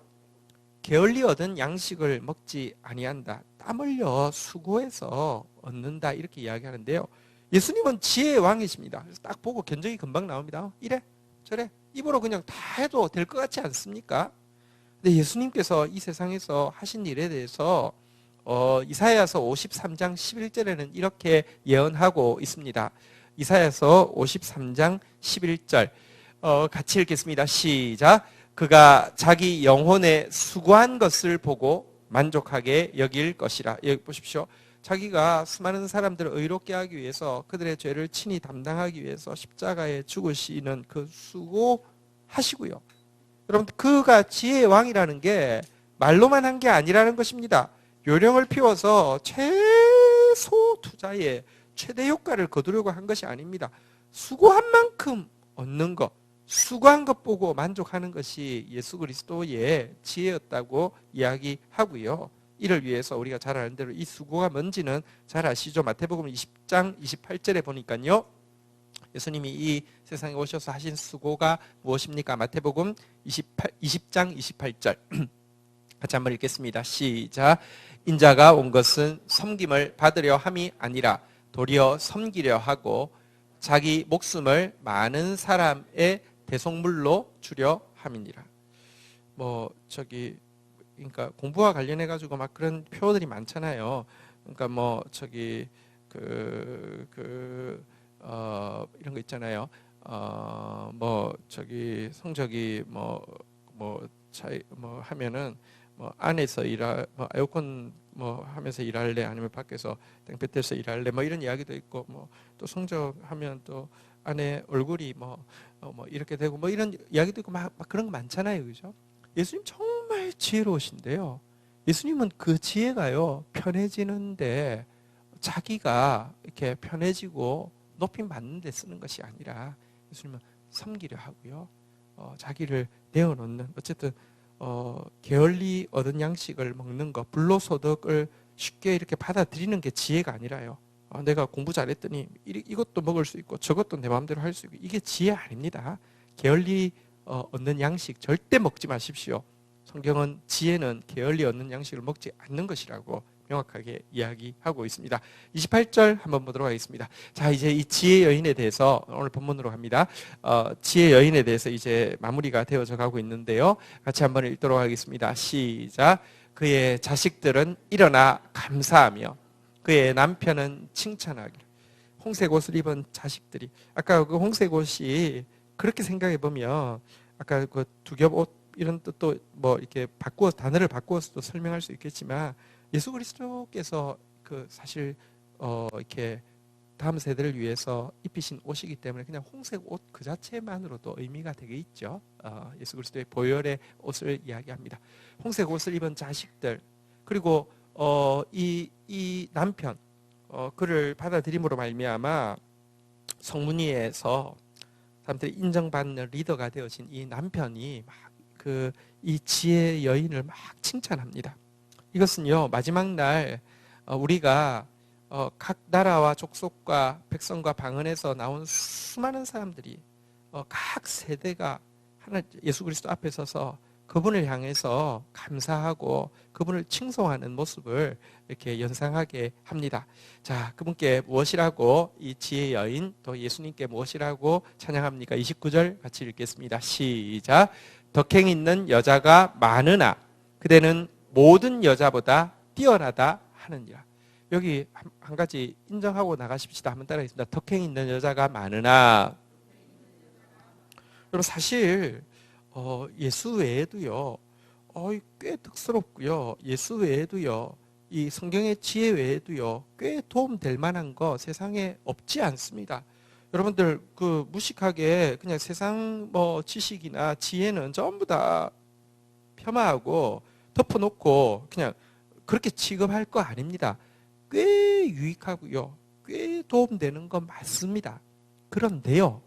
[SPEAKER 1] 게을리 얻은 양식을 먹지 아니한다. 땀 흘려 수고해서 얻는다, 이렇게 이야기하는데요. 예수님은 지혜의 왕이십니다. 그래서 딱 보고 견적이 금방 나옵니다. 이래 저래 입으로 그냥 다 해도 될 것 같지 않습니까? 근데 예수님께서 이 세상에서 하신 일에 대해서 이사야서 53장 11절에는 이렇게 예언하고 있습니다. 이사야서 53장 11절 같이 읽겠습니다. 시작. 그가 자기 영혼에 수고한 것을 보고 만족하게 여길 것이라. 여기 보십시오. 자기가 수많은 사람들을 의롭게 하기 위해서 그들의 죄를 친히 담당하기 위해서 십자가에 죽으시는 그 수고하시고요. 여러분, 그가 지혜의 왕이라는 게 말로만 한 게 아니라는 것입니다. 요령을 피워서 최소 투자에 최대 효과를 거두려고 한 것이 아닙니다. 수고한 만큼 얻는 것, 수고한 것 보고 만족하는 것이 예수 그리스도의 지혜였다고 이야기하고요. 이를 위해서 우리가 잘 아는 대로 이 수고가 뭔지는 잘 아시죠? 마태복음 20장 28절에 보니까요. 예수님이 이 세상에 오셔서 하신 수고가 무엇입니까? 마태복음 20장 28절 같이 한번 읽겠습니다. 시작. 인자가 온 것은 섬김을 받으려 함이 아니라 도리어 섬기려 하고 자기 목숨을 많은 사람의 대속물로 주려 함이니라. 그러니까 공부와 관련해 가지고 막 그런 표어들이 많잖아요. 그러니까 이런 거 있잖아요. 성적이 하면은 안에서 에어컨 하면서 일할래 아니면 밖에서 땡볕에서 일할래 이런 이야기도 있고 또 성적하면 또 안에 얼굴이 이렇게 되고 이런 이야기도 있고 막 그런 거 많잖아요. 그죠? 예수님 정말 지혜로우신데요. 예수님은 그 지혜가요, 편해지는데 자기가 이렇게 편해지고 높임 받는 데 쓰는 것이 아니라 예수님은 섬기려 하고요. 자기를 내어놓는, 어쨌든 게을리 얻은 양식을 먹는 것, 불로소득을 쉽게 이렇게 받아들이는 게 지혜가 아니라요. 내가 공부 잘했더니 이것도 먹을 수 있고 저것도 내 마음대로 할 수 있고, 이게 지혜 아닙니다. 게을리 얻는 양식 절대 먹지 마십시오. 성경은 지혜는 게을리 얻는 양식을 먹지 않는 것이라고 명확하게 이야기하고 있습니다. 28절 한번 보도록 하겠습니다. 자, 이제 이 지혜 여인에 대해서 오늘 본문으로 갑니다. 지혜 여인에 대해서 이제 마무리가 되어져 가고 있는데요. 같이 한번 읽도록 하겠습니다. 시작. 그의 자식들은 일어나 감사하며 그의 남편은 칭찬하기를. 홍색 옷을 입은 자식들이, 아까 그 홍색 옷이 그렇게 생각해 보면 아까 그 두 겹 옷 이런 뜻도 이렇게 단어를 바꾸어서도 설명할 수 있겠지만, 예수 그리스도께서 사실 이렇게 다음 세대를 위해서 입히신 옷이기 때문에 그냥 홍색 옷 그 자체만으로도 의미가 되게 있죠. 예수 그리스도의 보혈의 옷을 이야기합니다. 홍색 옷을 입은 자식들, 그리고 이 남편, 그를 받아들임으로 말미암아 성문위에서 사람들이 인정받는 리더가 되어진 이 남편이 이 지혜 여인을 막 칭찬합니다. 이것은요, 마지막 날 우리가 각 나라와 족속과 백성과 방언에서 나온 수많은 사람들이 각 세대가 하나 예수 그리스도 앞에 서서 그분을 향해서 감사하고 그분을 칭송하는 모습을 이렇게 연상하게 합니다. 자, 그분께 무엇이라고 이 지혜 여인 또 예수님께 무엇이라고 찬양합니까? 29절 같이 읽겠습니다. 시작. 덕행 있는 여자가 많으나 그대는 모든 여자보다 뛰어나다 하느니라. 여기 한 가지 인정하고 나가십시다. 한번 따라하겠습니다. 덕행 있는 여자가 많으나. 여러분, 사실 예수 외에도요, 꽤 특스럽고요. 예수 외에도요, 이 성경의 지혜 외에도요, 꽤 도움될 만한 거 세상에 없지 않습니다. 여러분들 무식하게 그냥 세상 지식이나 지혜는 전부 다 폄하하고 덮어놓고 그냥 그렇게 취급할 거 아닙니다. 꽤 유익하고요, 꽤 도움되는 건 맞습니다. 그런데요,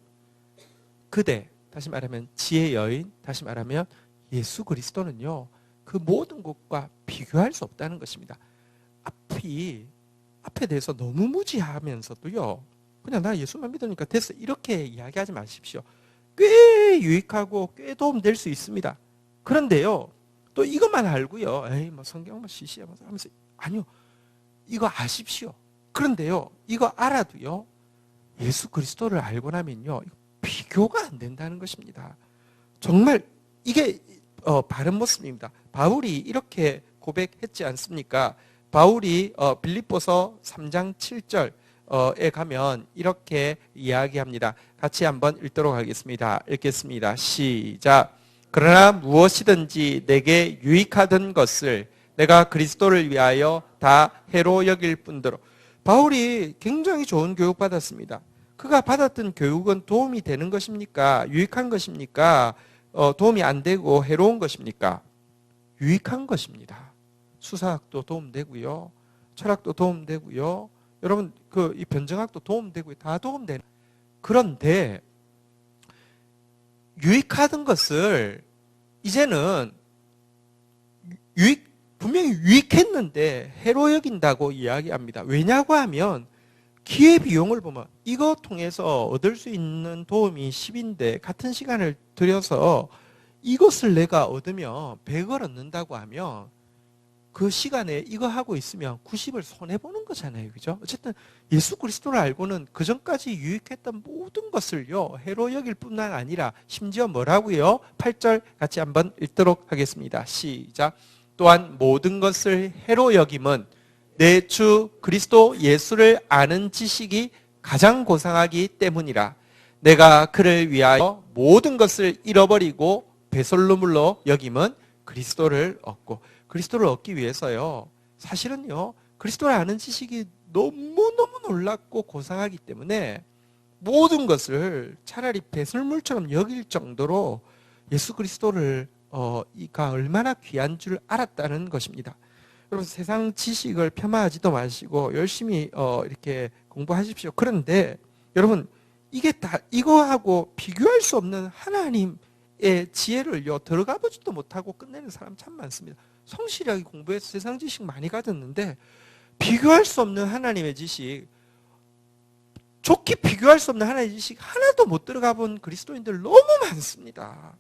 [SPEAKER 1] 다시 말하면 지혜 여인, 다시 말하면 예수 그리스도는요, 그 모든 것과 비교할 수 없다는 것입니다. 앞에 대해서 너무 무지하면서도요, 그냥 나 예수만 믿으니까 됐어, 이렇게 이야기하지 마십시오. 꽤 유익하고 꽤 도움될 수 있습니다. 그런데요, 또 이것만 알고요, 에이 성경 시시해 하면서, 아니요, 이거 아십시오. 그런데요, 이거 알아도요, 예수 그리스도를 알고 나면요, 비교가 안 된다는 것입니다. 정말 이게 바른 모습입니다. 바울이 이렇게 고백했지 않습니까? 바울이 빌립보서 3장 7절 에 가면 이렇게 이야기합니다. 같이 한번 읽도록 하겠습니다. 읽겠습니다. 시작. 그러나 무엇이든지 내게 유익하던 것을 내가 그리스도를 위하여 다 해로 여길 뿐더러. 바울이 굉장히 좋은 교육 받았습니다. 그가 받았던 교육은 도움이 되는 것입니까? 유익한 것입니까? 도움이 안 되고 해로운 것입니까? 유익한 것입니다. 수사학도 도움되고요. 철학도 도움되고요. 여러분 이 변증학도 도움되고요. 다 도움되는. 그런데 유익하던 것을 이제는 분명히 유익했는데 해로 여긴다고 이야기합니다. 왜냐고 하면 기회비용을 보면 이거 통해서 얻을 수 있는 도움이 10인데 같은 시간을 들여서 이것을 내가 얻으면 100을 얻는다고 하면 그 시간에 이거 하고 있으면 90을 손해보는 거잖아요. 그죠? 어쨌든 예수 그리스도를 알고는 그 전까지 유익했던 모든 것을요, 해로 여길 뿐만 아니라 심지어 뭐라고요? 8절 같이 한번 읽도록 하겠습니다. 시작. 또한 모든 것을 해로 여김은 내 주 그리스도 예수를 아는 지식이 가장 고상하기 때문이라. 내가 그를 위하여 모든 것을 잃어버리고 배설물로 여김은 그리스도를 얻고. 그리스도를 얻기 위해서요, 사실은요, 그리스도를 아는 지식이 너무너무 놀랍고 고상하기 때문에 모든 것을 차라리 배설물처럼 여길 정도로 예수 그리스도를 이가 얼마나 귀한 줄 알았다는 것입니다. 여러분, 세상 지식을 폄하하지도 마시고 열심히 이렇게 공부하십시오. 그런데 여러분, 이게 다 이거하고 비교할 수 없는 하나님의 지혜를요, 들어가 보지도 못하고 끝내는 사람 참 많습니다. 성실하게 공부해서 세상 지식 많이 가졌는데 비교할 수 없는 하나님의 지식, 좋게 비교할 수 없는 하나님의 지식 하나도 못 들어가 본 그리스도인들 너무 많습니다.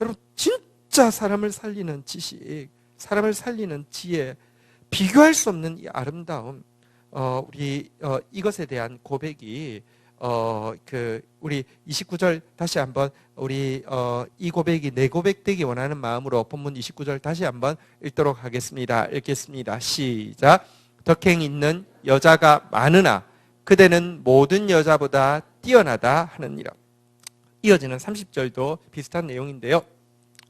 [SPEAKER 1] 여러분, 진짜 사람을 살리는 지식, 사람을 살리는 지혜, 비교할 수 없는 이 아름다움, 우리 이것에 대한 고백이 우리 29절 다시 한번 우리 이 고백이 내 고백 되기 원하는 마음으로 본문 29절 다시 한번 읽도록 하겠습니다. 읽겠습니다. 시작. 덕행 있는 여자가 많으나 그대는 모든 여자보다 뛰어나다 하느니라. 이어지는 30절도 비슷한 내용인데요.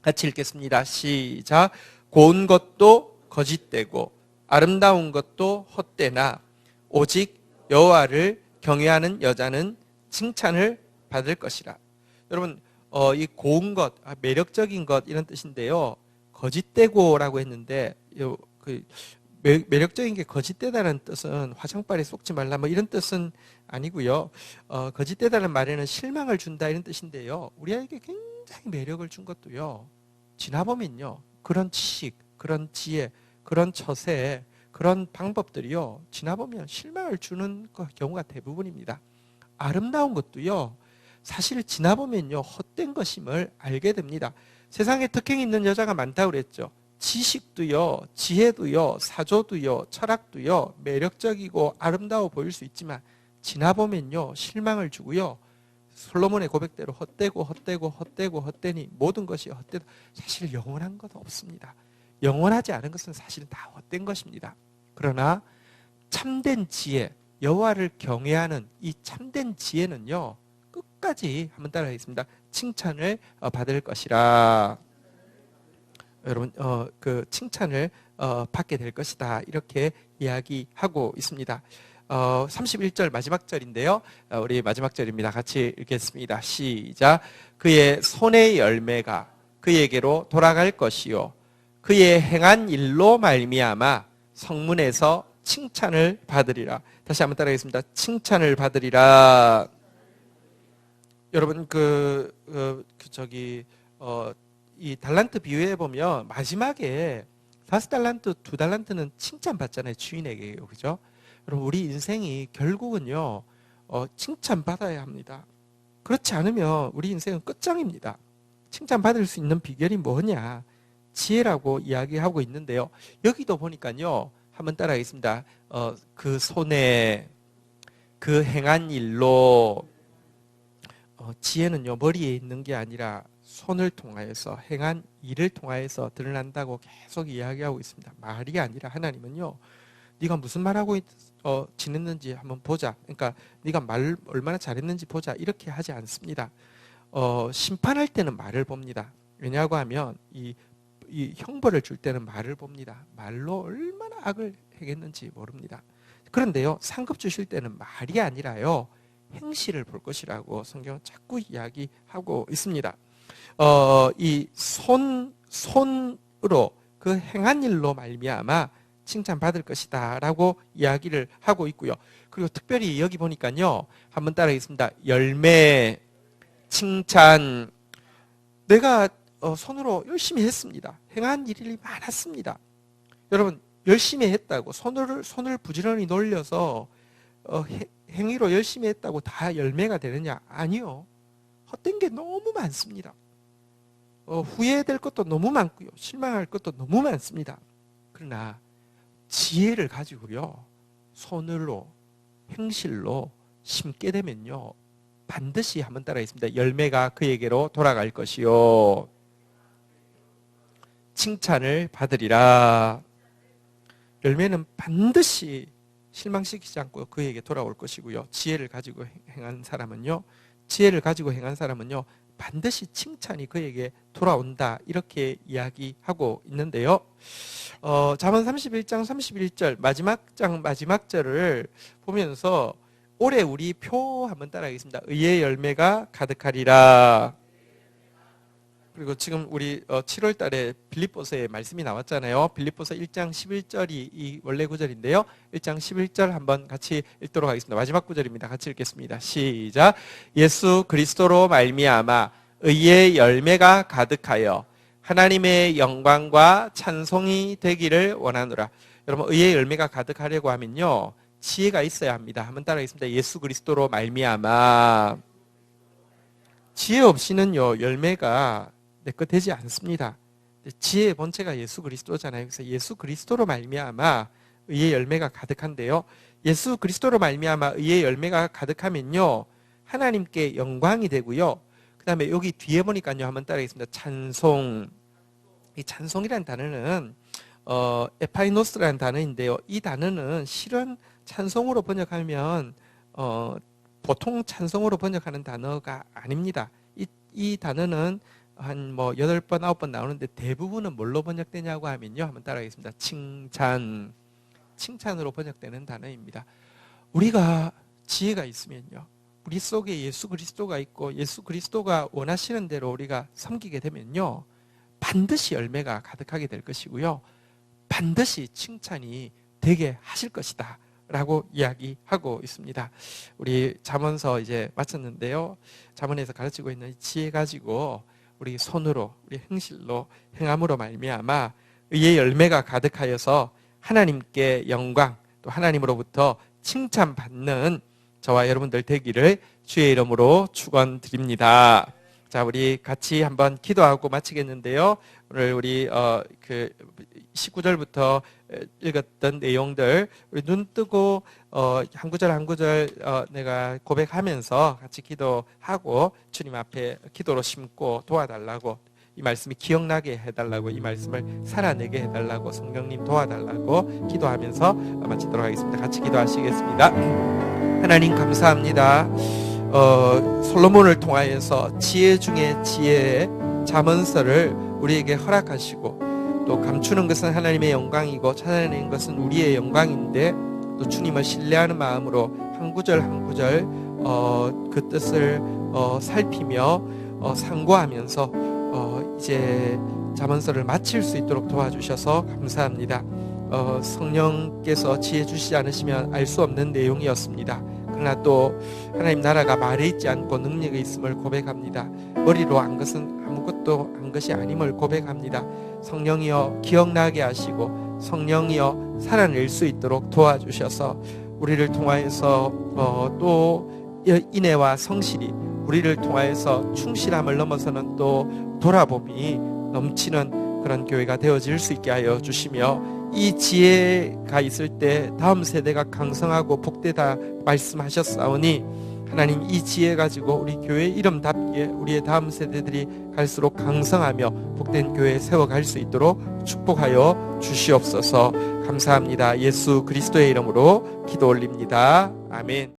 [SPEAKER 1] 같이 읽겠습니다. 시작. 고운 것도 거짓되고 아름다운 것도 헛되나 오직 여호와를 경외하는 여자는 칭찬을 받을 것이라. 여러분, 이 고운 것, 매력적인 것 이런 뜻인데요. 거짓되고라고 했는데 매력적인 게 거짓되다는 뜻은 화장발에 쏙지 말라 뭐 이런 뜻은 아니고요. 거짓되다는 말에는 실망을 준다 이런 뜻인데요. 우리에게 굉장히 매력을 준 것도요, 지나보면요, 그런 지식, 그런 지혜, 그런 처세, 그런 방법들이요, 지나보면 실망을 주는 경우가 대부분입니다. 아름다운 것도요, 사실 지나보면요, 헛된 것임을 알게 됩니다. 세상에 덕행 있는 여자가 많다고 그랬죠. 지식도요, 지혜도요, 사조도요, 철학도요, 매력적이고 아름다워 보일 수 있지만 지나보면요, 실망을 주고요, 솔로몬의 고백대로 헛되니 모든 것이 헛되다. 사실 영원한 것 없습니다. 영원하지 않은 것은 사실은 다 헛된 것입니다. 그러나 참된 지혜, 여호와를 경외하는 이 참된 지혜는요, 끝까지 한번 따라하겠습니다. 칭찬을 받을 것이라. 여러분, 그 칭찬을 받게 될 것이다, 이렇게 이야기하고 있습니다. 31절 마지막 절인데요, 우리 마지막 절입니다. 같이 읽겠습니다. 시작. 그의 손의 열매가 그에게로 돌아갈 것이요 그의 행한 일로 말미암아 성문에서 칭찬을 받으리라. 다시 한번 따라하겠습니다. 칭찬을 받으리라. 여러분, 이 달란트 비유에 보면 마지막에 5달란트, 2달란트는 칭찬받잖아요, 주인에게. 그죠? 여러분, 우리 인생이 결국은요, 칭찬받아야 합니다. 그렇지 않으면 우리 인생은 끝장입니다. 칭찬받을 수 있는 비결이 뭐냐? 지혜라고 이야기하고 있는데요. 여기도 보니까요, 한번 따라하겠습니다. 그 손에 그 행한 일로, 지혜는요, 머리에 있는 게 아니라 손을 통하여서 행한 일을 통하여서 드러난다고 계속 이야기하고 있습니다. 말이 아니라 하나님은요, 네가 무슨 말하고 지냈는지 한번 보자. 그러니까 네가 말 얼마나 잘했는지 보자. 이렇게 하지 않습니다. 심판할 때는 말을 봅니다. 왜냐고 하면 이 형벌을 줄 때는 말을 봅니다. 말로 얼마나 악을 행했는지 모릅니다. 그런데요, 상급 주실 때는 말이 아니라요, 행실을 볼 것이라고 성경은 자꾸 이야기하고 있습니다. 이 손으로 그 행한 일로 말미암아 칭찬받을 것이다라고 이야기를 하고 있고요. 그리고 특별히 여기 보니까요, 한번 따라하겠습니다. 열매, 칭찬. 내가 손으로 열심히 했습니다. 행한 일이 많았습니다. 여러분, 열심히 했다고 손을 부지런히 놀려서 행위로 열심히 했다고 다 열매가 되느냐? 아니요. 헛된 게 너무 많습니다. 후회될 것도 너무 많고요. 실망할 것도 너무 많습니다. 그러나 지혜를 가지고요, 손으로, 행실로 심게 되면요, 반드시 한번 따라하겠습니다. 열매가 그에게로 돌아갈 것이요, 칭찬을 받으리라. 열매는 반드시 실망시키지 않고 그에게 돌아올 것이고요. 지혜를 가지고 행한 사람은요, 반드시 칭찬이 그에게 돌아온다. 이렇게 이야기하고 있는데요. 잠언 31장 31절 마지막 절을 보면서 올해 우리 표 한번 따라하겠습니다. 의의 열매가 가득하리라. 그리고 지금 우리 7월 달에 빌립보서에 말씀이 나왔잖아요. 빌립보서 1장 11절이 이 원래 구절인데요. 1장 11절 한번 같이 읽도록 하겠습니다. 마지막 구절입니다. 같이 읽겠습니다. 시작. 예수 그리스도로 말미암아 의의 열매가 가득하여 하나님의 영광과 찬송이 되기를 원하노라. 여러분, 의의 열매가 가득하려고 하면요, 지혜가 있어야 합니다. 한번 따라하겠습니다. 예수 그리스도로 말미암아. 지혜 없이는요, 열매가 내 것 되지 않습니다. 지혜의 본체가 예수 그리스도잖아요. 그래서 예수 그리스도로 말미암아 의의 열매가 가득한데요. 예수 그리스도로 말미암아 의의 열매가 가득하면요, 하나님께 영광이 되고요. 그 다음에 여기 뒤에 보니까요, 한번 따라하겠습니다. 찬송. 이 찬송이라는 단어는 에파이노스라는 단어인데요. 이 단어는 실은 찬송으로 번역하면 보통 찬송으로 번역하는 단어가 아닙니다. 이 단어는 한 8번, 9번 나오는데 대부분은 뭘로 번역되냐고 하면요, 한번 따라하겠습니다. 칭찬으로 번역되는 단어입니다. 우리가 지혜가 있으면요, 우리 속에 예수 그리스도가 있고 예수 그리스도가 원하시는 대로 우리가 섬기게 되면요, 반드시 열매가 가득하게 될 것이고요, 반드시 칭찬이 되게 하실 것이다 라고 이야기하고 있습니다. 우리 잠언서 이제 마쳤는데요, 잠언에서 가르치고 있는 지혜 가지고 우리 손으로, 우리 행실로, 행함으로 말미암아 의의 열매가 가득하여서 하나님께 영광, 또 하나님으로부터 칭찬받는 저와 여러분들 되기를 주의 이름으로 축원드립니다. 자, 우리 같이 한번 기도하고 마치겠는데요. 오늘 우리 19절부터 읽었던 내용들 우리 눈 뜨고 한 구절 한 구절 내가 고백하면서 같이 기도하고 주님 앞에 기도로 심고 도와달라고, 이 말씀이 기억나게 해달라고, 이 말씀을 살아내게 해달라고, 성령님 도와달라고 기도하면서 마치도록 하겠습니다. 같이 기도하시겠습니다. 하나님 감사합니다. 솔로몬을 통하여서 지혜 중에 지혜의 잠언서를 우리에게 허락하시고, 또 감추는 것은 하나님의 영광이고 찾아내는 것은 우리의 영광인데, 또 주님을 신뢰하는 마음으로 한 구절 한 구절 그 뜻을 살피며 상고하면서 이제 잠언서를 마칠 수 있도록 도와주셔서 감사합니다. 성령께서 지혜 주시지 않으시면 알 수 없는 내용이었습니다. 그러나 또 하나님 나라가 말에 있지 않고 능력이 있음을 고백합니다. 머리로 안 것은 아무것도 안 것이 아님을 고백합니다. 성령이여 기억나게 하시고, 성령이여 살아낼 수 있도록 도와주셔서 우리를 통하여서 또 인애와 성실이, 우리를 통하여서 충실함을 넘어서는 또 돌아봄이 넘치는 그런 교회가 되어질 수 있게 하여 주시며, 이 지혜가 있을 때 다음 세대가 강성하고 복되다 말씀하셨사오니, 하나님 이 지혜 가지고 우리 교회 이름답게 우리의 다음 세대들이 갈수록 강성하며 복된 교회 세워갈 수 있도록 축복하여 주시옵소서. 감사합니다. 예수 그리스도의 이름으로 기도 올립니다. 아멘.